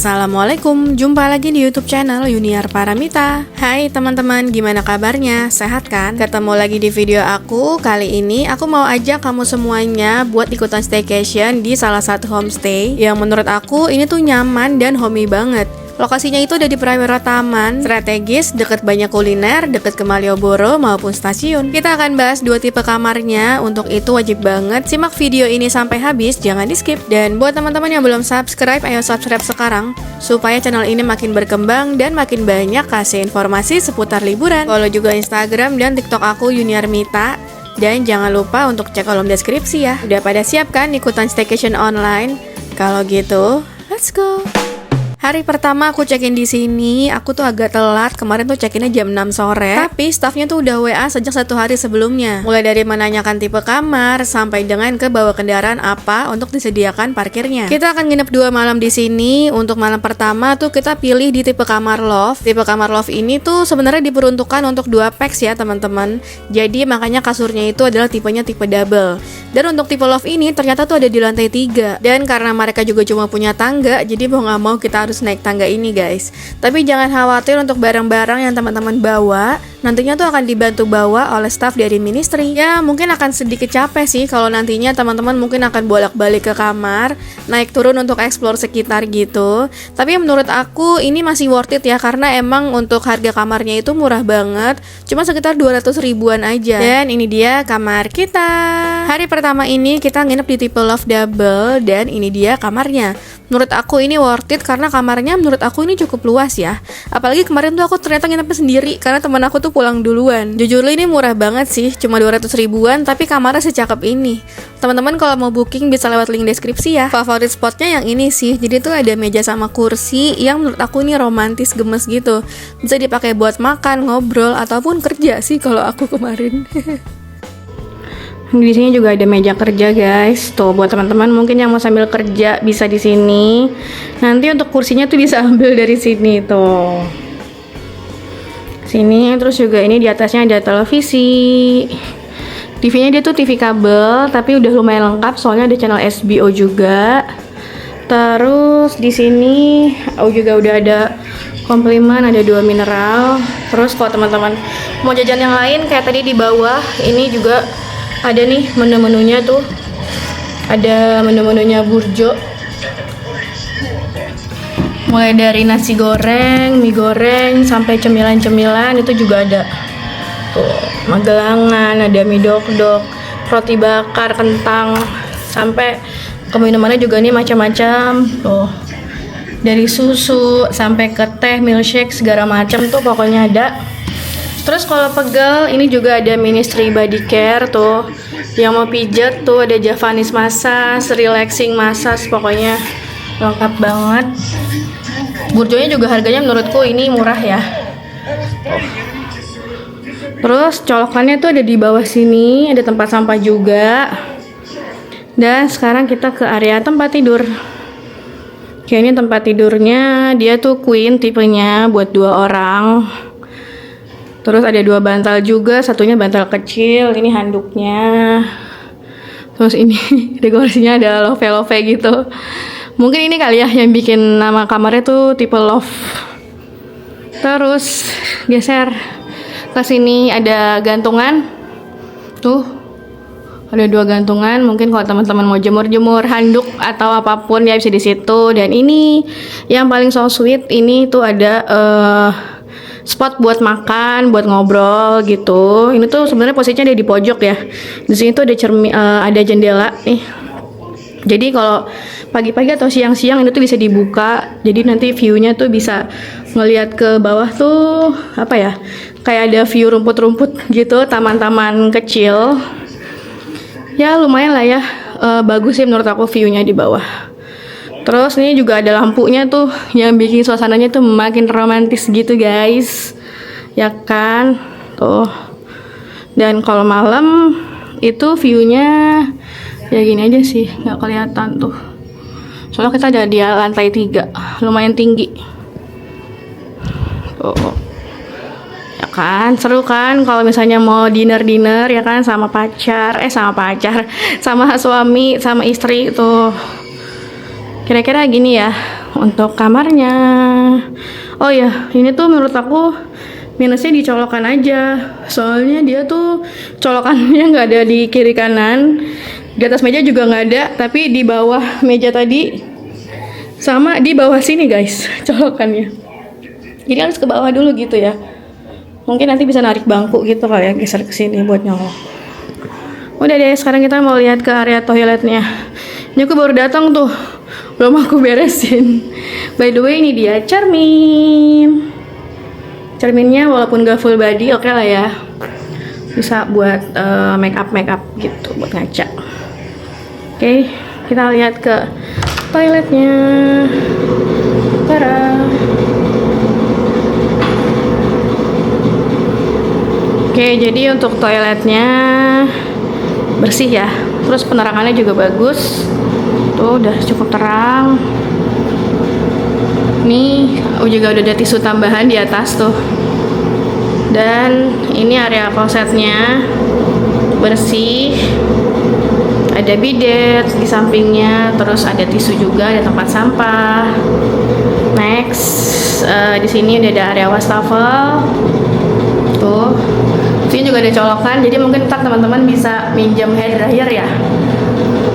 Assalamualaikum, jumpa lagi di YouTube channel Yuniar Paramita. Hai teman-teman, gimana kabarnya? Sehat kan? Ketemu lagi di video aku. Kali ini aku mau ajak kamu semuanya buat ikutan staycation di salah satu homestay yang menurut aku ini tuh nyaman dan homey banget. Lokasinya itu ada di Prawira Taman, strategis, deket banyak kuliner, deket ke Malioboro maupun stasiun. Kita akan bahas dua tipe kamarnya, untuk itu wajib banget simak video ini sampai habis, jangan di skip. Dan buat teman-teman yang belum subscribe, ayo subscribe sekarang, supaya channel ini makin berkembang dan makin banyak kasih informasi seputar liburan. Follow juga Instagram dan TikTok aku Yuniar Mita. Dan jangan lupa untuk cek kolom deskripsi ya. Udah pada siap kan ikutan staycation online? Kalau gitu, let's go! Hari pertama aku check-in di sini, aku tuh agak telat. Kemarin tuh check-innya jam 6 sore. Tapi staffnya tuh udah WA sejak 1 hari sebelumnya. Mulai dari menanyakan tipe kamar sampai dengan ke bawa kendaraan apa untuk disediakan parkirnya. Kita akan nginep 2 malam di sini. Untuk malam pertama tuh kita pilih di tipe kamar loft. Tipe kamar loft ini tuh sebenarnya diperuntukkan untuk 2 packs ya teman-teman. Jadi makanya kasurnya itu adalah tipenya tipe double. Dan untuk tipe loft ini ternyata tuh ada di lantai 3. Dan karena mereka juga cuma punya tangga, jadi mau nggak mau kita harus naik tangga ini guys. Tapi jangan khawatir untuk barang-barang yang teman-teman bawa, nantinya tuh akan dibantu bawa oleh staff dari ministry. Ya mungkin akan sedikit capek sih kalau nantinya teman-teman mungkin akan bolak-balik ke kamar, naik turun untuk explore sekitar gitu. Tapi menurut aku ini masih worth it ya, karena emang untuk harga kamarnya itu murah banget, cuma sekitar 200 ribuan aja. Dan ini dia kamar kita. Hari pertama ini kita nginep di tipe loft double, dan ini dia kamarnya. Menurut aku ini worth it karena kamarnya menurut aku ini cukup luas ya. Apalagi kemarin tuh aku ternyata nginepnya sendiri karena teman aku tuh pulang duluan. Jujur ini murah banget sih, cuma 200 ribuan tapi kamarnya secakep ini. Teman-teman kalau mau booking bisa lewat link deskripsi ya. Favorit spotnya yang ini sih. Jadi tuh ada meja sama kursi yang menurut aku ini romantis gemes gitu. Bisa dipakai buat makan, ngobrol ataupun kerja sih kalau aku kemarin. Di sini juga ada meja kerja guys. Tuh buat teman-teman mungkin yang mau sambil kerja bisa di sini. Nanti untuk kursinya tuh bisa ambil dari sini tuh. Sini terus juga ini di atasnya ada televisi. TV-nya dia tuh TV kabel tapi udah lumayan lengkap soalnya ada channel SBO juga. Terus di sini juga udah ada komplimen, ada 2 mineral. Terus kalau teman-teman mau jajan yang lain kayak tadi di bawah, ini juga ada nih menu-menunya tuh. Ada menu-menunya Burjo. Mulai dari nasi goreng, mie goreng, sampai cemilan-cemilan itu juga ada. Tuh, magelangan, ada mie dok-dok, roti bakar, kentang, sampai ke minumannya juga nih macam-macam. Tuh. Dari susu sampai ke teh, milkshake, segala macam tuh pokoknya ada. Terus kalau pegel ini juga ada ministry body care tuh. Yang mau pijat tuh ada Javanese massage, relaxing massage, pokoknya lengkap banget. Burjonya juga harganya menurutku ini murah ya. Terus colokannya tuh ada di bawah sini, ada tempat sampah juga. Dan sekarang kita ke area tempat tidur. Kayaknya tempat tidurnya dia tuh queen tipenya buat 2 orang. Terus ada 2 bantal juga, satunya bantal kecil, ini handuknya. Terus ini dekorasinya ada love-love gitu. Mungkin ini kali ya yang bikin nama kamarnya tuh tipe love. Terus geser ke sini ada gantungan. Tuh. Ada 2 gantungan, mungkin kalau teman-teman mau jemur-jemur handuk atau apapun ya bisa di situ. Dan ini yang paling so sweet, ini tuh ada spot buat makan, buat ngobrol gitu. Ini tuh sebenarnya posisinya ada di pojok ya. Di sini tuh ada ada jendela nih. Jadi kalau pagi-pagi atau siang-siang ini tuh bisa dibuka. Jadi nanti view-nya tuh bisa ngelihat ke bawah tuh apa ya? Kayak ada view rumput-rumput gitu, taman-taman kecil. Ya lumayan lah ya. Bagus sih menurut aku view-nya di bawah. Terus ini juga ada lampunya tuh yang bikin suasananya tuh makin romantis gitu guys. Ya kan? Tuh. Dan kalau malam itu view-nya ya gini aja sih, nggak kelihatan tuh. Soalnya kita ada di lantai 3, lumayan tinggi. Tuh. Ya kan? Seru kan kalau misalnya mau dinner ya kan sama pacar, sama suami, sama istri tuh. Kira-kira gini ya untuk kamarnya. Oh ya, ini tuh menurut aku minusnya di colokan aja. Soalnya dia tuh colokannya nggak ada di kiri kanan. Di atas meja juga nggak ada, tapi di bawah meja tadi sama di bawah sini guys colokannya. Jadi harus ke bawah dulu gitu ya. Mungkin nanti bisa narik bangku gitu kali ya, geser ke sini buat nyolok. Udah deh, sekarang kita mau lihat ke area toiletnya. Ini aku baru datang tuh, belum aku beresin. By the way, ini dia cermin. Cerminnya walaupun gak full body, oke lah ya. Bisa buat make up gitu, buat ngaca. Oke, kita lihat ke toiletnya. Tada. Oke, jadi untuk toiletnya bersih ya. Terus penerangannya juga bagus. Tuh udah cukup terang. Nih juga udah ada tisu tambahan di atas tuh. Dan ini area klosetnya bersih. Ada bidet di sampingnya, terus ada tisu juga, ada tempat sampah. Next, di sini udah ada area wastafel. Tuh. Sini juga ada colokan, jadi mungkin ntar teman-teman bisa minjem hair dryer ya.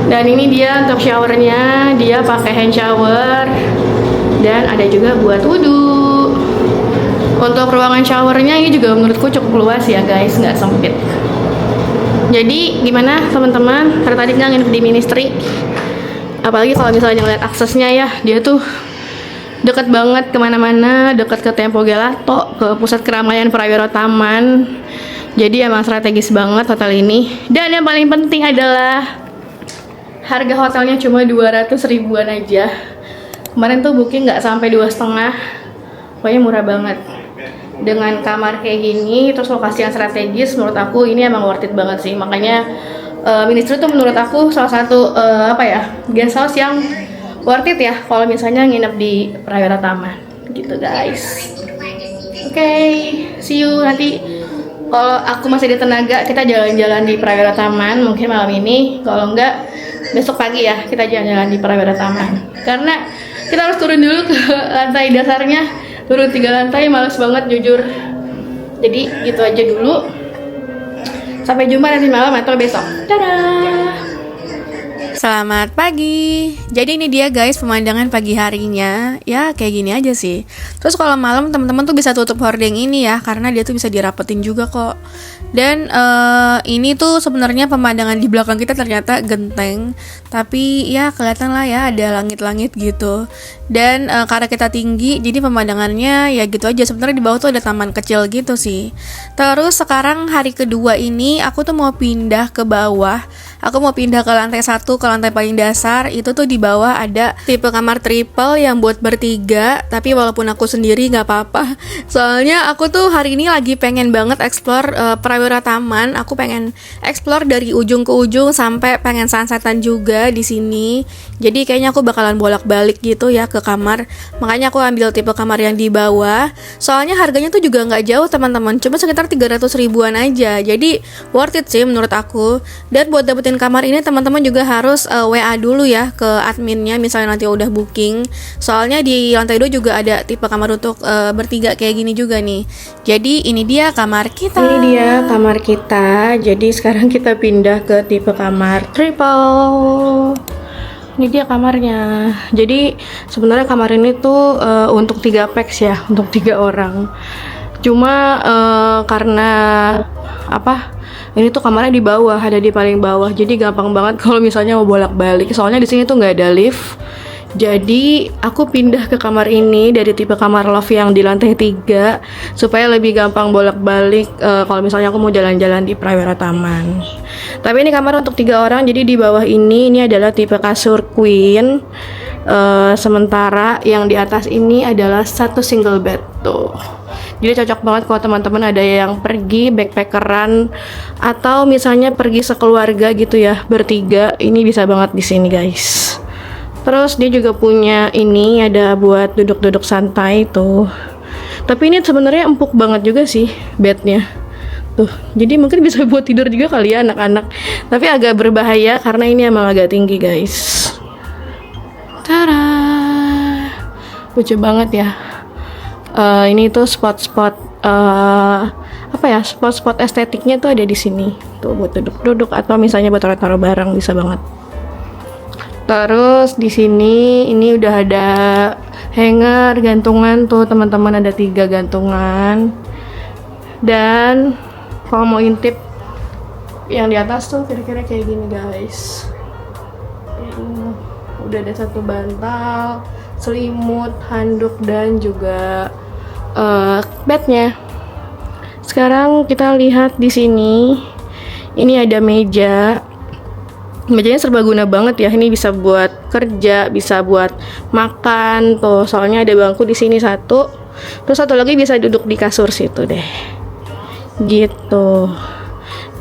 Dan ini dia untuk showernya, dia pakai hand shower dan ada juga buat wudhu. Untuk ruangan showernya ini juga menurutku cukup luas ya guys, nggak sempit. Jadi gimana teman-teman, tertarik nggak nginep di Ministry? Apalagi kalau misalnya ngeliat aksesnya ya, dia tuh deket banget kemana-mana, deket ke Tempo Gelato, ke pusat keramaian Prawiro Taman. Jadi emang strategis banget hotel ini. Dan yang paling penting adalah harga hotelnya cuma 200 ribuan aja. Kemarin tuh booking nggak sampai 2,5. Pokoknya murah banget. Dengan kamar kayak gini, terus lokasi yang strategis, menurut aku ini emang worth it banget sih. Makanya Ministry tuh menurut aku salah satu guest house yang worth it ya kalau misalnya nginep di Prawiro Taman gitu guys. Oke, see you nanti. Kalau aku masih ada tenaga, kita jalan-jalan di Prawiro Taman mungkin malam ini. Kalau enggak, besok pagi ya kita jalan-jalan di Prawiro Taman. Karena kita harus turun dulu ke lantai dasarnya, turun 3 lantai, males banget jujur. Jadi gitu aja dulu. Sampai jumpa nanti malam atau besok. Dadah. Selamat pagi. Jadi ini dia guys pemandangan pagi harinya. Ya kayak gini aja sih. Terus kalau malam teman-teman tuh bisa tutup hordeng ini ya, karena dia tuh bisa dirapetin juga kok. Dan ini tuh sebenarnya pemandangan di belakang kita ternyata genteng, tapi ya kelihatan lah ya ada langit-langit gitu. Dan karena kita tinggi, jadi pemandangannya ya gitu aja. Sebenarnya di bawah tuh ada taman kecil gitu sih. Terus sekarang hari kedua ini aku tuh mau pindah ke bawah. Aku mau pindah ke lantai 1, ke lantai paling dasar. Itu tuh di bawah ada tipe kamar triple yang buat bertiga. Tapi walaupun aku sendiri gak apa-apa. Soalnya aku tuh hari ini lagi pengen banget explore Prawiro Taman. Aku pengen explore dari ujung ke ujung sampai pengen sunsetan juga di sini. Jadi kayaknya aku bakalan bolak-balik gitu ya ke kamar. Makanya aku ambil tipe kamar yang di bawah. Soalnya harganya tuh juga gak jauh teman-teman. Cuma sekitar 300 ribuan aja. Jadi worth it sih menurut aku. Dan buat dapetin kamar ini teman-teman juga harus WA dulu ya ke adminnya misalnya nanti udah booking. Soalnya di lantai 2 juga ada tipe kamar untuk bertiga kayak gini juga nih. Jadi ini dia kamar kita. Ini dia kamar kita. Jadi sekarang kita pindah ke tipe kamar triple. Ini dia kamarnya. Jadi sebenarnya kamar ini tuh untuk 3 pax ya, untuk 3 orang. Cuma karena ini tuh kamarnya di bawah, ada di paling bawah. Jadi gampang banget kalau misalnya mau bolak-balik. Soalnya di sini tuh nggak ada lift. Jadi aku pindah ke kamar ini dari tipe kamar love yang di lantai 3 supaya lebih gampang bolak-balik kalau misalnya aku mau jalan-jalan di Prawiro Taman. Tapi ini kamar untuk 3 orang. Jadi di bawah ini adalah tipe kasur queen. Sementara yang di atas ini adalah 1 single bed tuh. Jadi cocok banget kalau teman-teman ada yang pergi backpackeran atau misalnya pergi sekeluarga gitu ya, bertiga, ini bisa banget di sini guys. Terus dia juga punya ini ada buat duduk-duduk santai tuh. Tapi ini sebenarnya empuk banget juga sih bednya. Tuh, jadi mungkin bisa buat tidur juga kali ya anak-anak. Tapi agak berbahaya karena ini emang agak tinggi guys. Tada. Lucu banget ya. Ini tuh spot-spot spot-spot estetiknya tuh ada di sini. Tuh buat duduk-duduk atau misalnya buat taruh-taruh barang bisa banget. Terus di sini ini udah ada hanger gantungan tuh teman-teman, ada 3 gantungan. Dan kalau mau intip yang di atas tuh kira-kira kayak gini guys. Udah ada 1 bantal, selimut, handuk dan juga bednya. Sekarang kita lihat di sini. Ini ada meja. Mejanya serbaguna banget ya. Ini bisa buat kerja, bisa buat makan tuh. Soalnya ada bangku di sini 1. Terus 1 lagi bisa duduk di kasur situ deh. Gitu.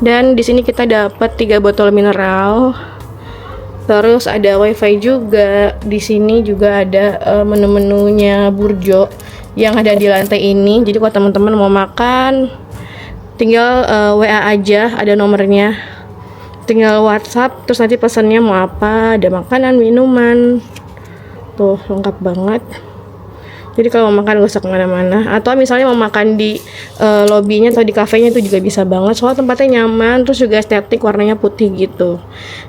Dan di sini kita dapat 3 botol mineral. Terus ada wifi juga. Di sini juga ada menu-menunya Burjo yang ada di lantai ini. Jadi kalau teman-teman mau makan, tinggal WA aja, ada nomornya. Tinggal WhatsApp, terus nanti pesannya mau apa, ada makanan, minuman. Tuh, lengkap banget. Jadi kalau mau makan gak usah kemana-mana. Atau misalnya mau makan di lobbynya atau di kafenya itu juga bisa banget. Soalnya tempatnya nyaman, terus juga estetik, warnanya putih gitu.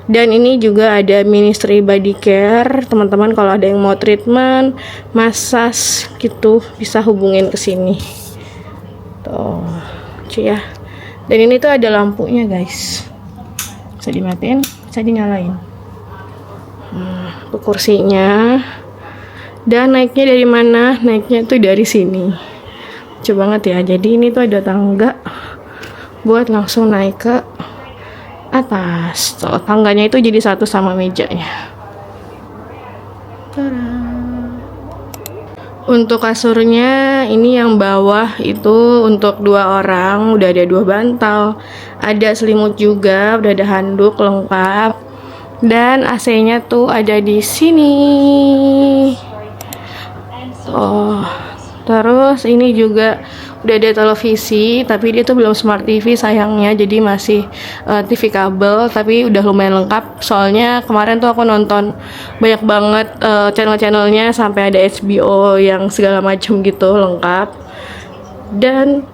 Dan ini juga ada Ministry Body Care. Teman-teman kalau ada yang mau treatment, massage gitu, bisa hubungin ke sini. Tuh, ya. Dan ini tuh ada lampunya guys. Bisa dimatiin, bisa dinyalain. Tuh kursinya. Dan naiknya dari mana? Naiknya tuh dari sini. Coba banget ya. Jadi ini tuh ada tangga buat langsung naik ke atas. So, tangganya itu jadi satu sama mejanya. Tada. Untuk kasurnya ini yang bawah itu untuk 2 orang, udah ada 2 bantal, ada selimut juga, udah ada handuk lengkap, dan AC-nya tuh ada di sini. Oh, terus ini juga udah ada televisi, tapi dia tuh belum smart TV sayangnya, jadi masih TV kabel, tapi udah lumayan lengkap. Soalnya kemarin tuh aku nonton banyak banget channel-channelnya, sampai ada HBO yang segala macam gitu, lengkap. Dan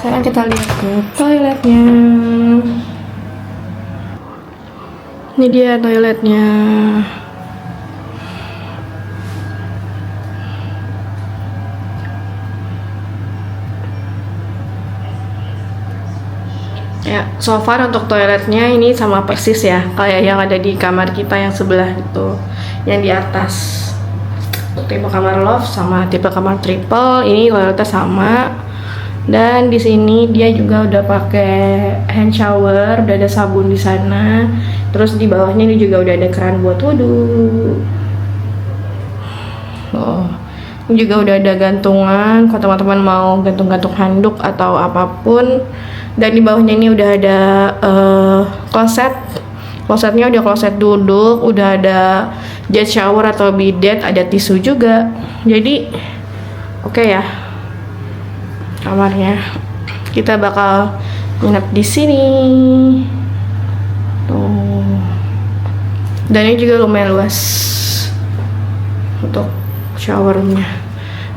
sekarang kita lihat ke toiletnya. Ini dia toiletnya. Ya, so far untuk toiletnya ini sama persis ya, kayak yang ada di kamar kita yang sebelah itu, yang di atas. Tipe kamar loft sama tipe kamar triple, ini toiletnya sama. Dan di sini dia juga udah pakai hand shower, udah ada sabun di sana. Terus di bawahnya ini juga udah ada keran buat wudhu. Oh, ini juga udah ada gantungan kalau teman-teman mau gantung-gantung handuk atau apapun. Dan di bawahnya ini udah ada kloset. Klosetnya udah kloset duduk, udah ada jet shower atau bidet, ada tisu juga. Jadi oke ya kamarnya. Kita bakal nginep di sini. Tuh. Dan ini juga lumayan luas untuk showernya.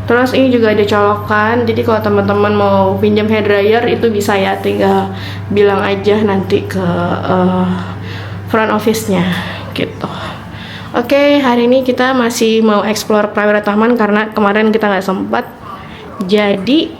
Terus ini juga ada colokan, jadi kalau teman-teman mau pinjam hair dryer itu bisa ya, tinggal bilang aja nanti ke front office-nya gitu. Oke, hari ini kita masih mau explore Prawira Taman karena kemarin kita nggak sempat. Jadi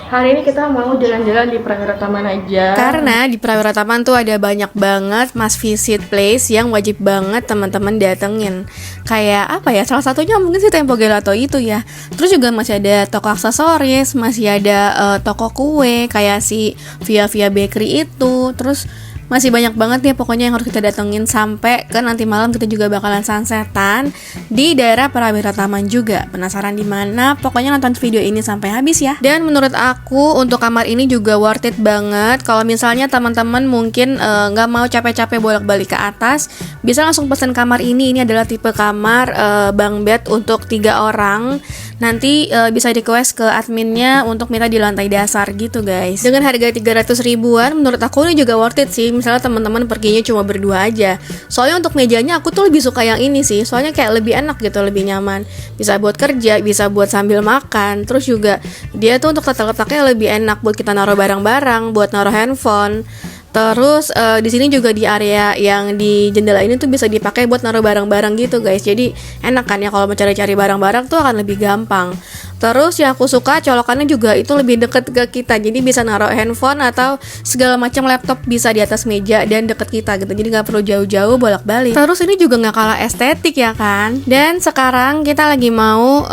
hari ini kita mau jalan-jalan di Prawira Taman aja. Karena di Prawira Taman tuh ada banyak banget must visit place yang wajib banget teman-teman datengin. Kayak apa ya? Salah satunya mungkin si Tempo Gelato itu ya. Terus juga masih ada toko aksesoris, masih ada toko kue kayak si Via Via Bakery itu. Terus masih banyak banget ya pokoknya yang harus kita datengin, sampai ke nanti malam kita juga bakalan sunsetan di daerah Prawira Taman juga. Penasaran di mana? Pokoknya nonton video ini sampai habis ya. Dan menurut aku untuk kamar ini juga worth it banget. Kalau misalnya teman-teman mungkin nggak mau capek-capek bolak-balik ke atas, bisa langsung pesen kamar ini. Ini adalah tipe kamar bunk bed untuk 3 orang. Nanti bisa request ke adminnya untuk minta di lantai dasar gitu guys. Dengan harga 300 ribuan menurut aku ini juga worth it sih. misalnya teman-teman perginya cuma berdua aja. Soalnya untuk mejanya aku tuh lebih suka yang ini sih, soalnya kayak lebih enak gitu, lebih nyaman. Bisa buat kerja, bisa buat sambil makan. Terus juga dia tuh untuk letak-letaknya lebih enak buat kita naruh barang-barang, buat naruh handphone. Terus di sini juga di area yang di jendela ini tuh bisa dipakai buat naruh barang-barang gitu guys. Jadi enak kan ya kalau mau cari-cari barang-barang tuh akan lebih gampang. Terus yang aku suka colokannya juga itu lebih deket ke kita. Jadi bisa naruh handphone atau segala macam laptop bisa di atas meja dan deket kita gitu. Jadi nggak perlu jauh-jauh bolak-balik. Terus ini juga nggak kalah estetik ya kan. Dan sekarang kita lagi mau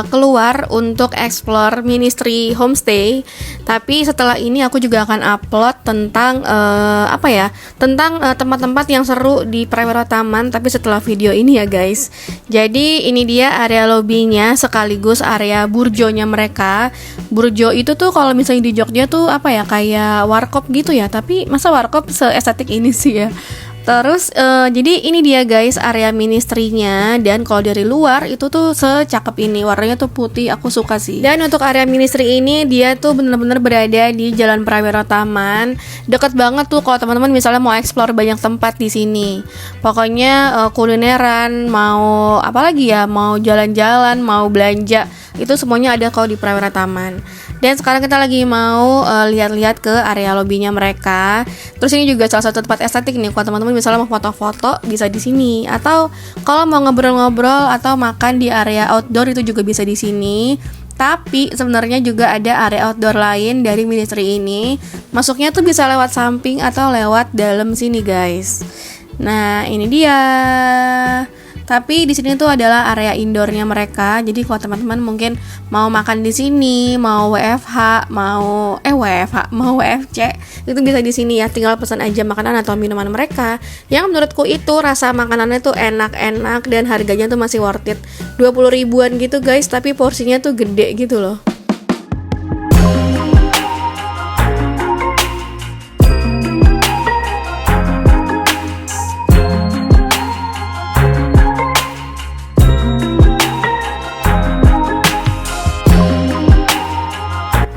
keluar untuk explore Ministry Homestay. Tapi setelah ini aku juga akan upload tentang tentang tempat-tempat yang seru di Prawira Taman, tapi setelah video ini ya guys. Jadi ini dia area lobbynya sekaligus area burjonya mereka. Burjo itu tuh kalau misalnya di Jogja tuh kayak warkop gitu ya, tapi masa warkop seestetik ini sih ya. Terus jadi ini dia guys area ministry-nya, dan kalau dari luar itu tuh secakep ini, warnanya tuh putih, aku suka sih. Dan untuk area ministry ini dia tuh bener-bener berada di Jalan Prawira Taman, deket banget tuh kalau teman-teman misalnya mau explore banyak tempat di sini. Pokoknya kulineran, mau apalagi ya, mau jalan-jalan, mau belanja, itu semuanya ada kalau di Prawira Taman. Dan sekarang kita lagi mau lihat-lihat ke area lobbynya mereka. Terus ini juga salah satu tempat estetik nih, kalau teman-teman misalnya mau foto-foto bisa di sini, atau kalau mau ngobrol-ngobrol atau makan di area outdoor itu juga bisa di sini. Tapi sebenarnya juga ada area outdoor lain dari ministry ini. Masuknya tuh bisa lewat samping atau lewat dalam sini guys. Nah ini dia. Tapi di sini tuh adalah area indoornya mereka. Jadi kalau teman-teman mungkin mau makan di sini, mau WFH, mau WFC, itu bisa di sini ya. Tinggal pesan aja makanan atau minuman mereka. Yang menurutku itu rasa makanannya tuh enak-enak dan harganya tuh masih worth it. 20 ribuan gitu guys, tapi porsinya tuh gede gitu loh.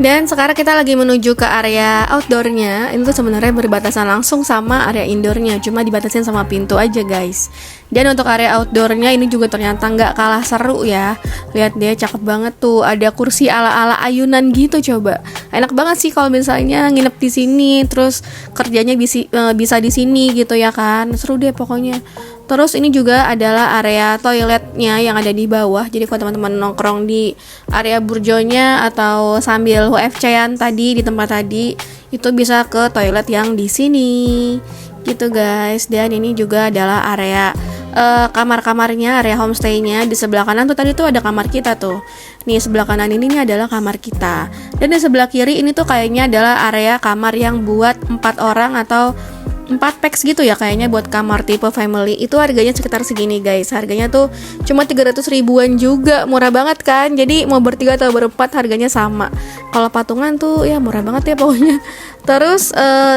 Dan sekarang kita lagi menuju ke area outdoornya. Ini tuh sebenarnya berbatasan langsung sama area indoornya, cuma dibatasin sama pintu aja guys. Dan untuk area outdoornya ini juga ternyata nggak kalah seru ya. Lihat dia cakep banget tuh, ada kursi ala-ala ayunan gitu coba. Enak banget sih kalau misalnya nginep di sini, terus kerjanya bisa di sini gitu ya kan. Seru deh pokoknya. Terus ini juga adalah area toiletnya yang ada di bawah. Jadi kalau teman-teman nongkrong di area burjonya atau sambil WFC-an tadi di tempat tadi, itu bisa ke toilet yang di sini. Gitu guys. Dan ini juga adalah area kamar-kamarnya, area homestay-nya. Di sebelah kanan tuh tadi tuh ada kamar kita tuh. Nih sebelah kanan ini nih adalah kamar kita. Dan di sebelah kiri ini tuh kayaknya adalah area kamar yang buat 4 orang atau 4 packs gitu ya kayaknya, buat kamar tipe family. Itu harganya sekitar segini guys. Harganya tuh cuma 300 ribuan juga, murah banget kan. Jadi mau bertiga atau berempat harganya sama. Kalau patungan tuh ya murah banget ya pokoknya. Terus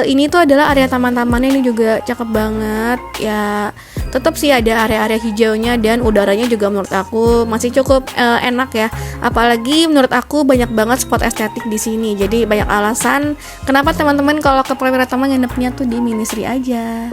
ini tuh adalah area taman-tamannya, ini juga cakep banget ya. Tetap sih ada area-area hijaunya, dan udaranya juga menurut aku masih cukup enak ya. Apalagi menurut aku banyak banget spot estetik di sini. Jadi banyak alasan kenapa teman-teman kalau ke Prawira Taman nginepnya tuh di Ministry aja.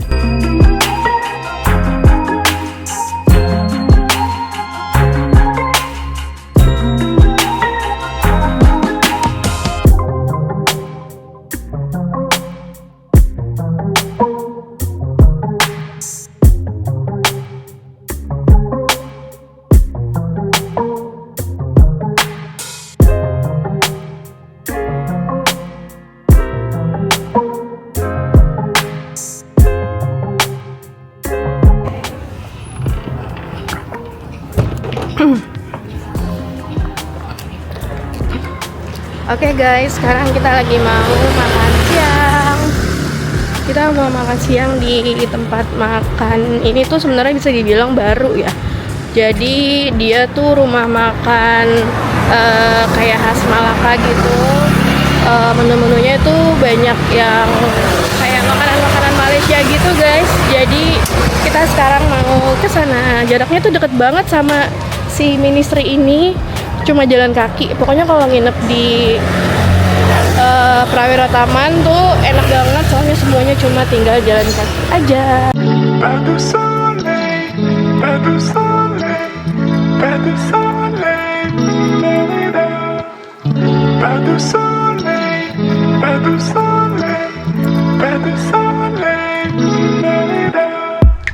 Oke guys, sekarang kita lagi mau makan siang. Kita mau makan siang di tempat makan ini tuh sebenarnya bisa dibilang baru ya. Jadi dia tuh rumah makan kayak khas Malaka gitu. Menu-menunya itu banyak yang kayak makanan-makanan Malaysia gitu guys. Jadi kita sekarang mau ke sana. Jaraknya tuh deket banget sama si Ministry ini, cuma jalan kaki. Pokoknya kalau nginep di Prawira Taman tuh enak banget, soalnya semuanya cuma tinggal jalan kaki aja. Pas de soleil, pas de soleil, pas de soleil, Florida. Pas de soleil, pas de soleil, pas de soleil, Florida.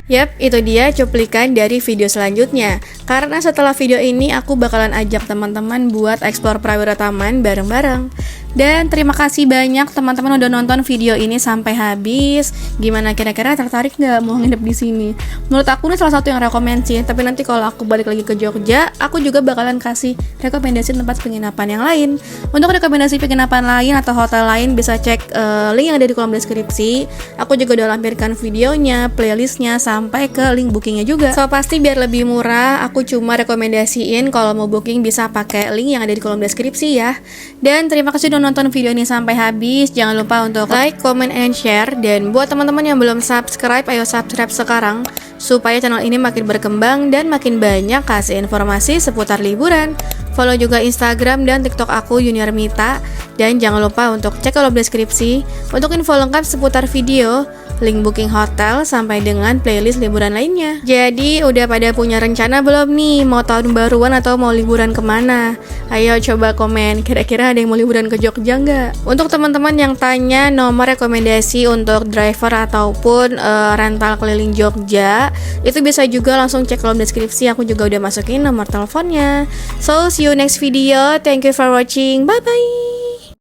Yap, itu dia cuplikan dari video selanjutnya. Karena setelah video ini aku bakalan ajak teman-teman buat explore Prawira Taman bareng-bareng. Dan terima kasih banyak teman-teman udah nonton video ini sampai habis. Gimana kira-kira tertarik nggak mau nginep di sini? Menurut aku ini salah satu yang rekomend sih. Tapi nanti kalau aku balik lagi ke Jogja, aku juga bakalan kasih rekomendasi tempat penginapan yang lain. Untuk rekomendasi penginapan lain atau hotel lain bisa cek link yang ada di kolom deskripsi. Aku juga udah lampirkan videonya, playlistnya, sampai ke link bookingnya juga. So pasti biar lebih murah, aku cuma rekomendasiin kalau mau booking bisa pakai link yang ada di kolom deskripsi ya. Dan terima kasih udah nonton video ini sampai habis. Jangan lupa untuk like, comment, and share. Dan buat teman-teman yang belum subscribe, ayo subscribe sekarang supaya channel ini makin berkembang dan makin banyak kasih informasi seputar liburan. Follow juga Instagram dan TikTok aku Yuniar Mita. Dan jangan lupa untuk cek kolom deskripsi untuk info lengkap seputar video, link booking hotel, sampai dengan playlist liburan lainnya. Jadi udah pada punya rencana belum nih mau tahun baruan atau mau liburan kemana? Ayo coba komen, kira-kira ada yang mau liburan ke Jogja nggak? Untuk teman-teman yang tanya nomor rekomendasi untuk driver ataupun rental keliling Jogja, itu bisa juga langsung cek kolom deskripsi, aku juga udah masukin nomor teleponnya. So see you next video, thank you for watching, bye bye.